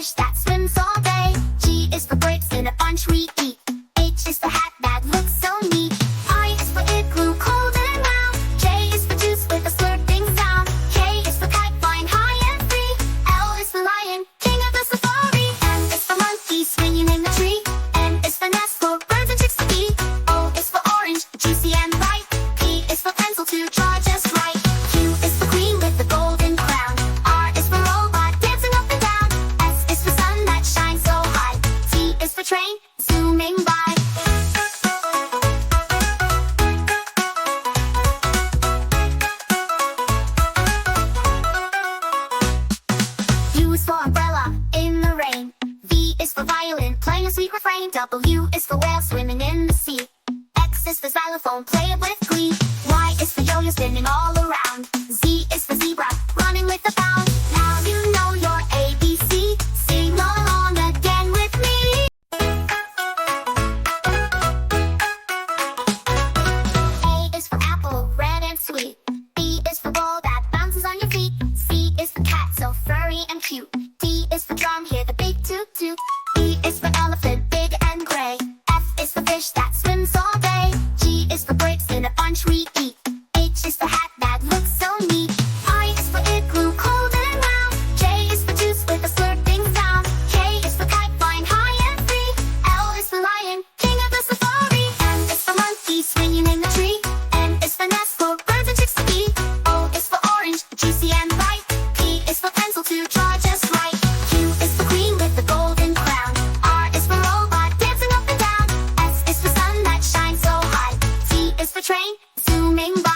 fish that swims all day. G is for grapes in a bunch we eat. H is the hat that looks so neat. I is for igloo, cold and round. J is for juice with a slurping sound. K is for kite flying high and free. L is for lion, king of the safari. M is for monkey swinging in the tree. N is for nest for birds and chicks to eat. O is for orange, juicy and ripe. P is for pencil to draw just right. Q is for queen with the golden crown. R is for robot dancing up and down. S is for sun that shines so high. T is for train zooming by. U is for umbrella in the rain. V is for violin playing a sweet refrain. W is for whale swimming in the sea. X is for xylophone, play it with glee. Y is for yo-yo spinning all around. Z is for zebra, running with a bound. Now you know your ABC. Sing along again with me. A is for apple, red and sweet. B is for ball that bounces on your feet. C is for cat, so furry and cute. D is for drum, hear the big toot toot. E is for elephant, big and gray. F is for fish that swims all day. G is for grapes in a bunch we eat. H is for hat that looks so neat. I is for igloo, cold and round. J is for juice with a slurping sound. K is for kite flying high and free. L is for lion, king of the safari. M is for monkey swinging in the tree. N is for nest for birds and chicks to eat. O is for orange, juicy and ripe. P is for pencil to draw just right. Q is for queen with the golden crown. R is for robot dancing up and down. S is for sun that shines so high. T is for train zooming by.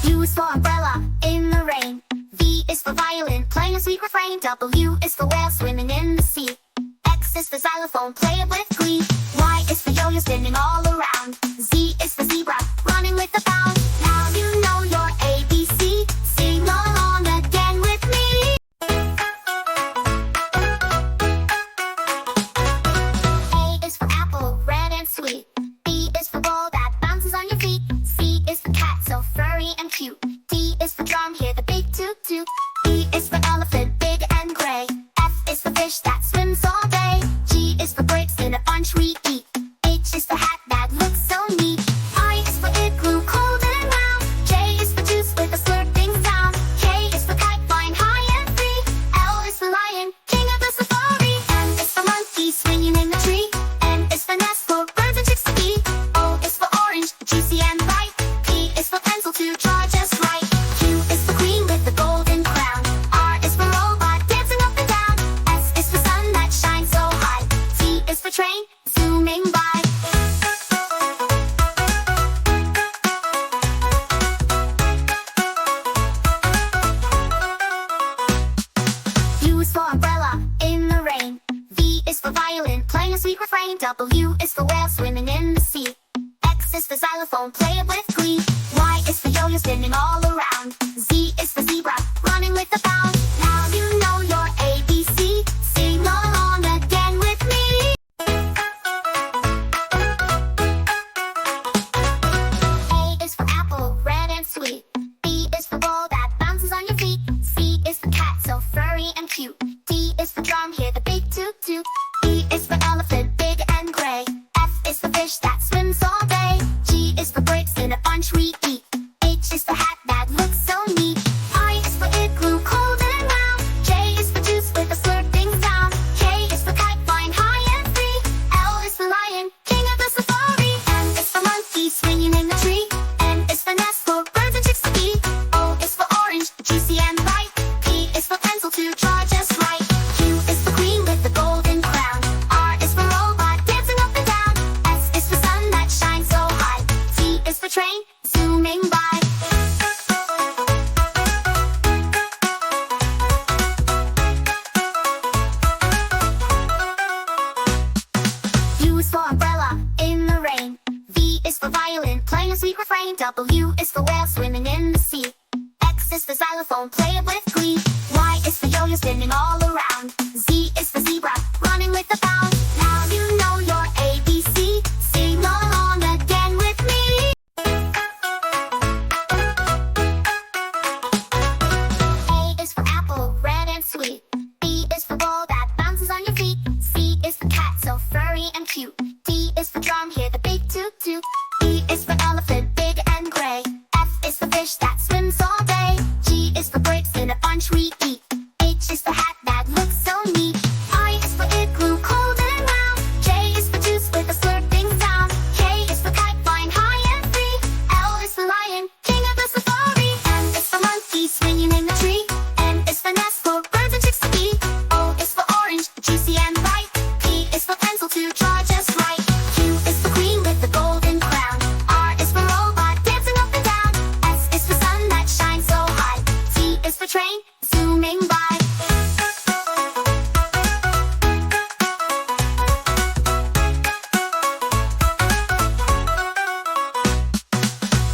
U is for umbrella in the rain. V is for violin playing a sweet refrain. W is for whale swimming in the sea. X is for xylophone, play it with glee. Y is for yo-yo spinning all around. Z is for zebra, running with a bound. Now you know your ABC. Sing along again with me. A is for apple, red and sweet. B is for ball that bounces on your feet. C is for cat, so furry and cute. D is for drum, hear the big toot toot. E is for elephant, big and gray. F is for fish that swims all day. G is for grapes in a bunch we eat. H is for hat that looks so neat. I is for igloo, cold and round. J is for juice with a slurping sound. K is for kite flying high and free. L is for lion, king of the safari. M is for monkey swinging in the tree. N is for nest for birds and chicks to eat. O is for orange, juicy and ripe. P is for pencil to draw just right. Q is for queen with the golden crown. R is for robot dancing up and down. S is for sun that shines so high. T is for train zooming by. U is for umbrella in the rain. V is for violin playing a sweet refrain. W is for whale swimming in the sea. X is for xylophone, play it with glee. Y is for yo-yo spinning all around. Z is for zebra, running with a bound. Now you know your ABC. Sing along again with me. A is for apple, red and sweet. B is for ball that bounces on your feet. C is for cat, so furry and cute. D is for drum, hear the big toot toot. E is for elephant, big and gray. F is for fish that swims all day. G is for grapes in a bunch we eat. H is for hat that looks so neat. I is for igloo, cold and round. J is for juice with a slurping sound. K is for kite flying high and free. L is for lion, king of the safari. M is for monkey swinging in the tree. N is for nest for birds and chicks to eat. O is for orange, juicy and ripe. P is for pencil to draw just right. Q is for queen with the golden crown. R is for robot dancing up and down. S is for sun that shines so high. T is for train zooming by. U is for umbrella in the rain. V is for violin playing a sweet refrain. W is for whale swimming in the sea. X is for xylophone, play it with glee. Y is for yo-yo spinning all around. Z is for zebra, running with a bound. Now you know your ABC. Sing along again with me. is for drum, hear the big toot toot. E is for elephant, big and gray. F is for fish that swims all day. G is for grapes in a bunch we eat. H is for hat that looks so neat. I is for igloo, cold and round. J is for juice with a slurping sound. K is for kite, flying high and free. L is for lion, king of the safari. M is for monkey, swinging in the tree. N is for nest for birds and chicks to eat. O is for orange, juicy and bright. P is for pencil to draw just right. Q is for queen with the golden crown. R is for robot, dancing up and down. S is for sun that shines so high. T is for train, zooming by.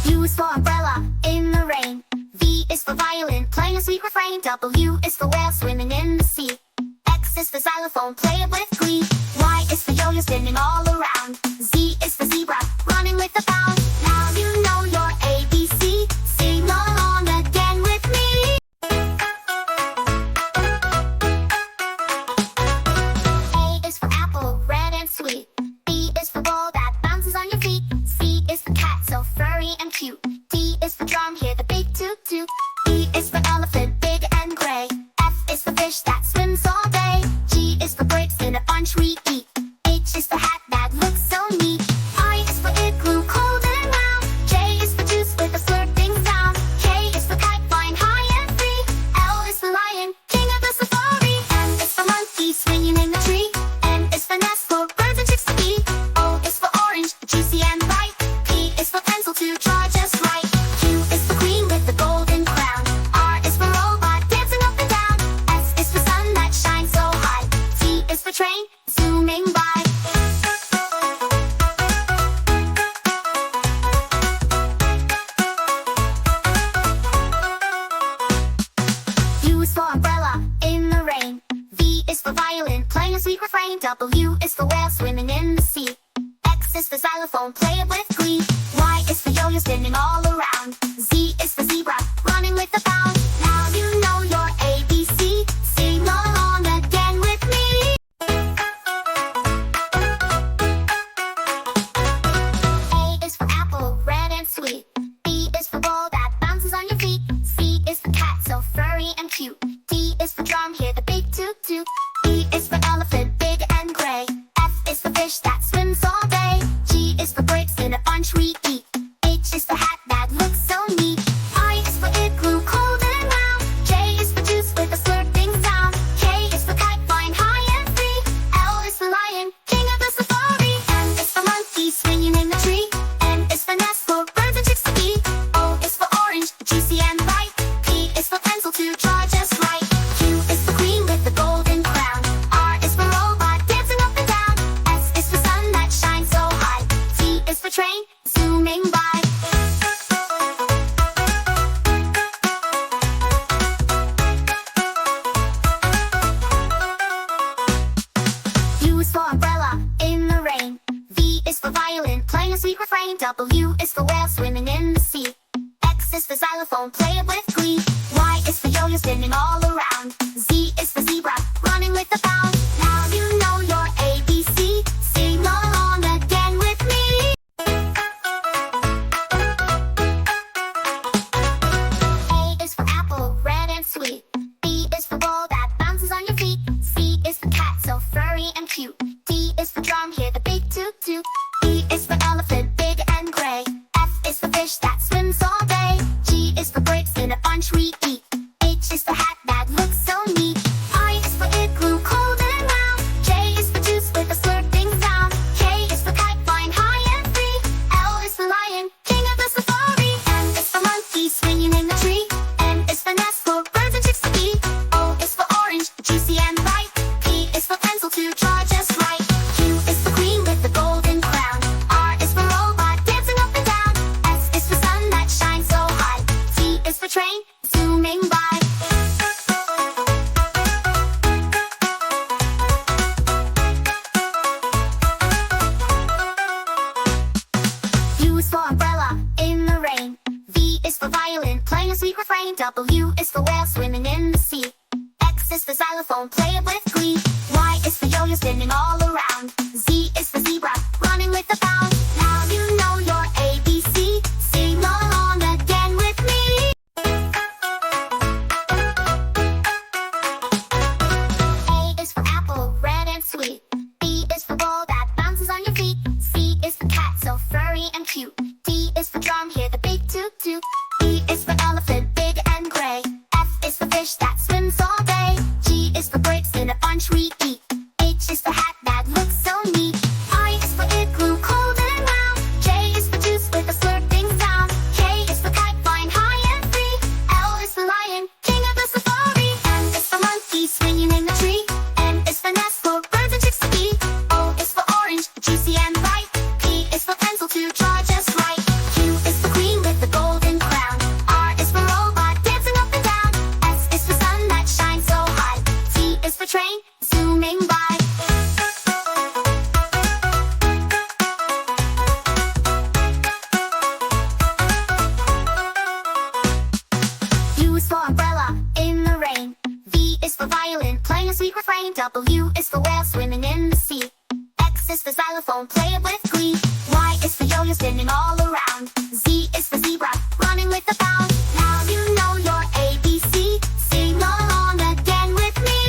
U is for umbrella, in the rain. V is for violin, playing a sweet refrain. W is for whale, swimming in the sea. X is for xylophone, play it with glee. Y is for yo-yo, spinning all around. Z is for zebra, running with a bound. Now you know your ABC. Sing along again with me. A is for apple, red and sweet. B is for ball that bounces on your feet. C is for cat, so furry and cute. D is for drum, hear the big toot toot. E is for elephant, big and gray. F is for fish that swims all day. G is for grapes in a bunch we eat. H is for hat that looks so neat. I is for igloo, cold and round. J is for juice with a slurping sound. K is for kite, flying high and free. L is for lion, king of the safari. M is for monkey, swinging in the tree. N is for nest for birds and chicks to eat. O is for orange, juicy and bright. P is for pencil to draw just right. Q is for queen with the golden crown. R is for robot, dancing up and down. S is for sun that shines so high. T is for train, zooming by. U is for umbrella, in the rain. V is for violin, playing a sweet refrain. W is for whale, swimming in the sea. X is for xylophone, play it with glee. Y is for yo-yo, spinning all around. Z is for zebra, running with a bound. Now you know your ABC. Sing along again with me. A is for apple, red and sweet. B is for ball that bounces on your feet. C is for cat, so furry and cute. D is for drum, hear the big toot toot. E is for elephant, big and gray. F is for fish that swims all day. G is for grapes in a bunch we eat. H is for hat that looks so neat. I is for igloo, cold and round. J is for juice with a slurping sound. K is for kite, flying high and free. L is for lion, king of the safari. M is for monkey, swinging in the tree. N is for nest for birds and chicks to eat. O is for orange, juicy and bright. P is for pencil to draw just right. Q is for queen with the golden crown. R is for robot, dancing up and down. S is for sun that shines so high. T is for train, zooming by. U is for umbrella, in the rain. V is for violin, playing a sweet refrain. W is for whale, swimming in the sea. X is for xylophone, play it with glee. Y is for yo-yo, spinning all around. Z is for zebra, running with a bound. Now you know your ABC. Sing along again with me. A is for apple, red and sweet. B is for ball that bounces on your feet. C is for cat, so furry and cute. D is for drum, hear the big toot toot. E is for elephant, big and gray. F is for fish that swims all day. G is for grapes in a bunch we eat. H is for hat that looks so neat. I is for igloo, cold and round. J is for juice with a slurping sound. K is for kite, flying high and free. L is for lion, king of the safari. M is for monkey, swinging in the tree. N is for nest for birds and chicks to eat. O is for orange, juicy and bright. P is for pencil to draw just right. Q is for queen with the golden crown. R is for robot, dancing up and down. S is for sun that shines so high. T is for train, zooming by. U is for umbrella, in the rain. V is for violin, playing a sweet refrain. W is for whale, swimming in the sea. X is for xylophone, play it with glee. Y is for yo-yo, spinning all around. Z is for zebra, running with with a bound. Now you know your ABC. Sing along again with me. A is for apple, red and sweet. B is for ball that bounces on your feet. C is for cat, so furry and cute. D is for drum, hear the big toot toot. E is for elephant, big and gray. F is for fish that swims all day. G is for grapes in a bunch we eat. H is for hat that looks so neat. I is for igloo, cold and round. J is for juice with a slurping sound. K is for kite, flying high and free. L is for lion, king of the safari. M is for monkey, swinging in the tree. N is for nest, for birds and chicks to eat. O is for orange, juicy and bright. P is for pencil to draw just right. Q is for queen with the golden crown. R is for robot, dancing up and down. S is for sun that shines so high. T is for train, zooming by. U is for umbrella, in the rain. V is for violin, playing a sweet refrain. W is for whale, swimming in the sea. X is for xylophone, play it with glee. Y is for yo-yo, spinning all around. Z is for zebra, running with a bound. Now you know your ABC. Sing along again with me.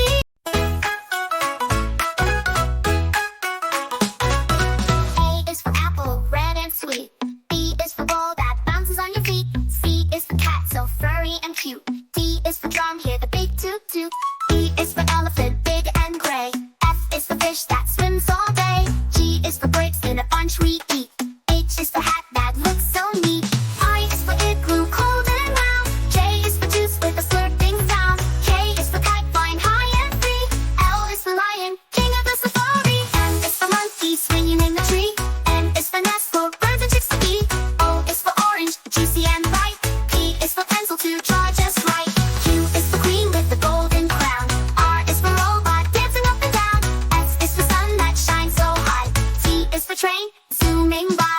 A is for apple, red and sweet. B is for ball that bounces on your feet. C is for cat, so furry and cute. D is for drum, hear the big toot toot. E is for elephant, big and gray. F is for fish that swims all day. G is for grapes in a bunch we eat. H is for hat that looks so neat. I is for igloo, cold and round. J is for juice with a slurping sound. K is for kite, flying high and free. L is for lion, king of the safari. M is for monkey, swinging in the tree. N is for nest, for birds and chicks to eat. O is for orange, juicy and bright. P is for pencil to draw just right. Q is for queen with the golden crown. R is for robot, dancing up and down. S is for sun that shines so high. T is for train, zooming by.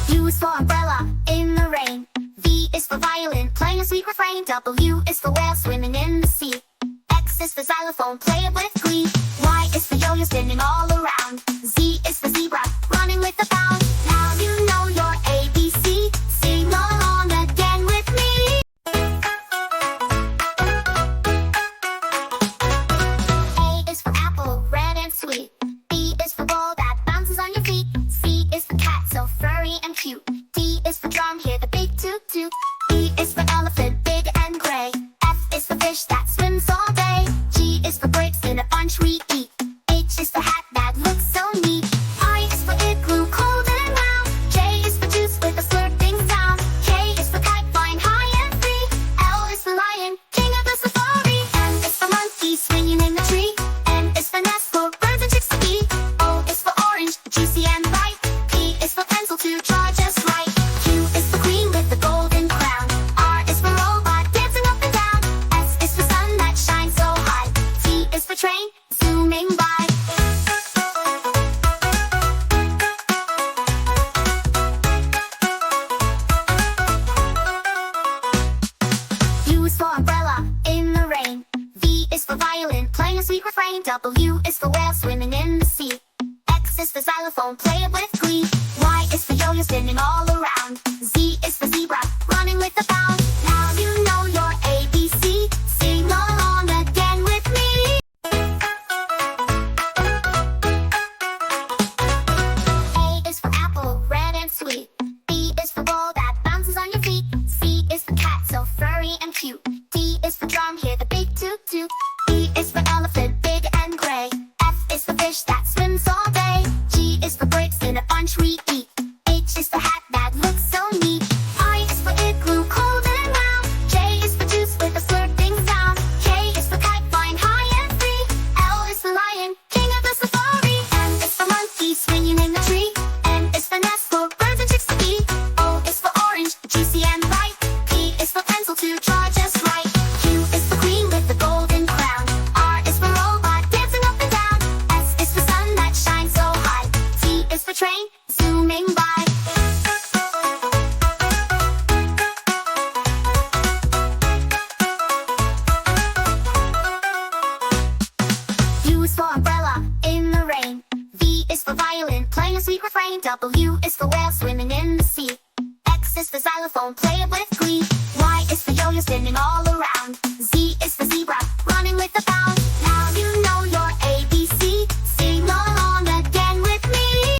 U is for umbrella, in the rain. V is for violin, playing a sweet refrain. W is for whale, swimming in the sea. X is for xylophone, play it with glee. Y is for yo-yo, spinning all around. Z is for zebra, running with a bound. Now you know your ABC. Sing along again with me. A is for apple, red and sweet. B is for ball that bounces on your feet. C is for cat, so furry and cute. D is for drum, hear the big toot toot. E is for elephant, big and gray. F is for fish that swims all day. G is for grapes in a bunch we eat. H is for hat that looks so neat. I is for igloo, cold and round. J is for juice with a slurping sound. K is for kite, flying high and free. L is for lion, king of the safari. M is for monkey, swinging in the tree. N is for nest, for birds and chicks to eat. O is for orange, juicy and bright. P is for pencil to draw just right. Q is for queen with the golden crown. R is for robot, dancing up and down. S is for sun that shines so high. T is for train, zooming by. U is for umbrella, in the rain. V is for violin, playing a sweet refrain. W is for whale, swimming in the sea. X is for xylophone, play it with glee. Y is for yo-yo, spinning all around. Z is for zebra, running with a bound. Now you know your ABC. Sing along again with me. A is for apple, red and sweet. B is for ball that bounces on your feet. C is for cat, so furry and cute. D is for drum, hear the big toot toot. E is for elephant, big and gray. F is for fish that swims all day. G is for grapes in a bunch we eat. H is for hat that looks so neat. I is for igloo, cold W is for whale swimming in the sea. X is for xylophone, play it with glee. Y is for yo-yo spinning all around. Z is for zebra, running with a bound. Now you know your ABC. Sing along again with me.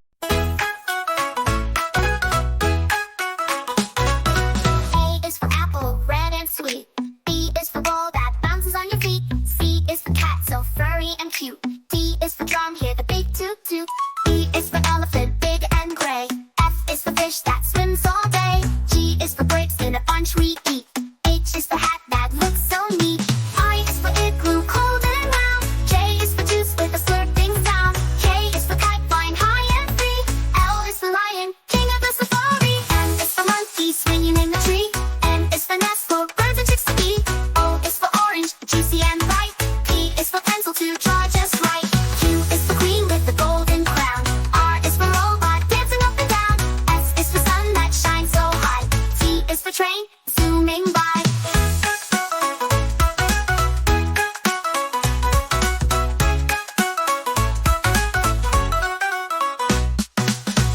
A is for apple, red and sweet. B is for ball that bounces on your feet. C is for cat, so furry and cute. D is for drum, hear the big toot toot. E is for elephant, big and gray. F is for fish that swims all day. G is for grapes in a bunch we eat. H is for hat that looks so neat. I is for igloo, cold and round. J is for juice with a slurping sound. K is for kite, flying high and free. L is for lion, king of the safari. M is for monkey, swinging in the tree. N is for nest for birds and chicks to eat. O is for orange, juicy and bright. P is for pencil to draw just right. Q is for queen with the golden crown. R is for robot, dancing up and down. S is for sun that shines so high. T is for train, zooming by.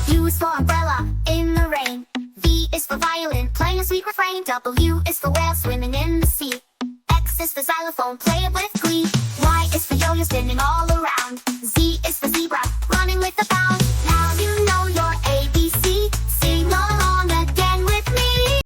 U is for umbrella, in the rain. V is for violin, playing a sweet refrain. W is for whale swimming in the sea. X is for xylophone, play it with glee. Y is for yo-yo spinning all around. Z is for zebra, running with a bound. Now you know your ABC. Sing along again with me.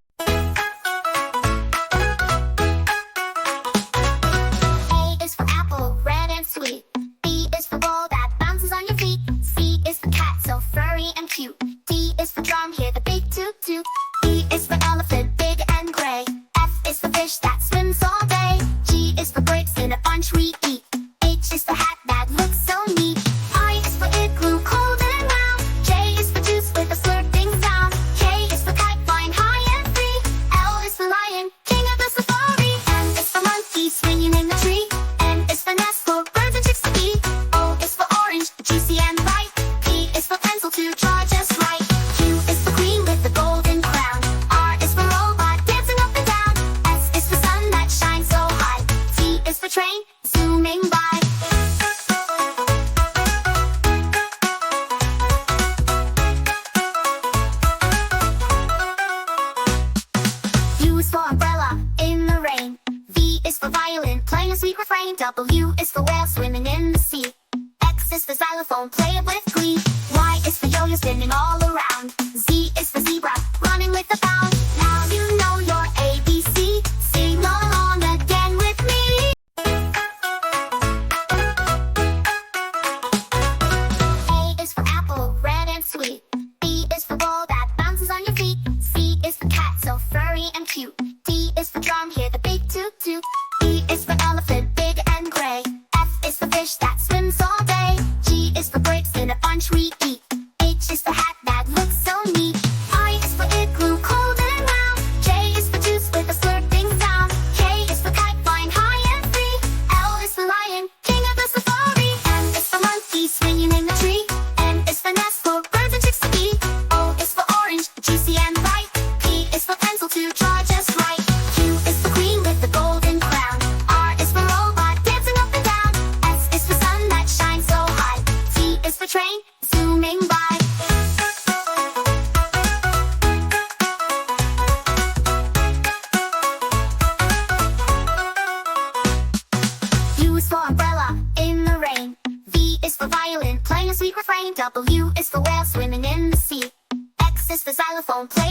A is for apple, red and sweet. B is for ball that bounces on your feet. C is for cat, so furry and cute. D is for drum, hear the big toot toot. E is for elephant, big and gray. F is for fish that swims all day. G is for grapes in a bunch we eat. H is for hat that looks so neat. I is for igloo, cold and round. J is for juice with a slurping sound. K is for kite, flying high and free. L is for lion, king of the safari. M is for monkey, swinging in the tree. N is for nest for birds and chicks to eat. O is for orange, juicy and bright. P is for pencil to draw just right. Q is for queen with the golden crown. R is for robot, dancing up and down. S is for sun that shines so high. T is for train, zooming by. U is for umbrella, in the rain. V is for violin, playing a sweet refrain. W is for whale swimming in the sea. X is for xylophone, play it with glee. Y is for yo-yo spinning all around. Z is for zebra, running with a bound. Now you know your ABC. Sing along again with me. A is for apple, red and sweet. B is for ball that bounces on your feet. C is for cat, so furry and cute. D is for drum, hear the big toot toot. E is for elephant, big and gray. F is for fish that swims all day. G is for grapes in a bunch we eat. H is for hat that looks so neat. I is for igloo, cold and round. J is for juice with a slurping sound. K is for kite, flying high and free. L is for lion, king of the safari. M is for monkey, swinging in the tree. N is for nest for birds and chicks to eat. O is for orange, juicy and bright. P is for pencil to draw just right. Q is for queen with the golden crown. R is for robot, dancing up and down. S is for sun that shines so high. T is for train, zooming by. U is for umbrella, in the rain. V is for violin, playing a sweet refrain. W is for whale swimming in the sea. X is for xylophone, play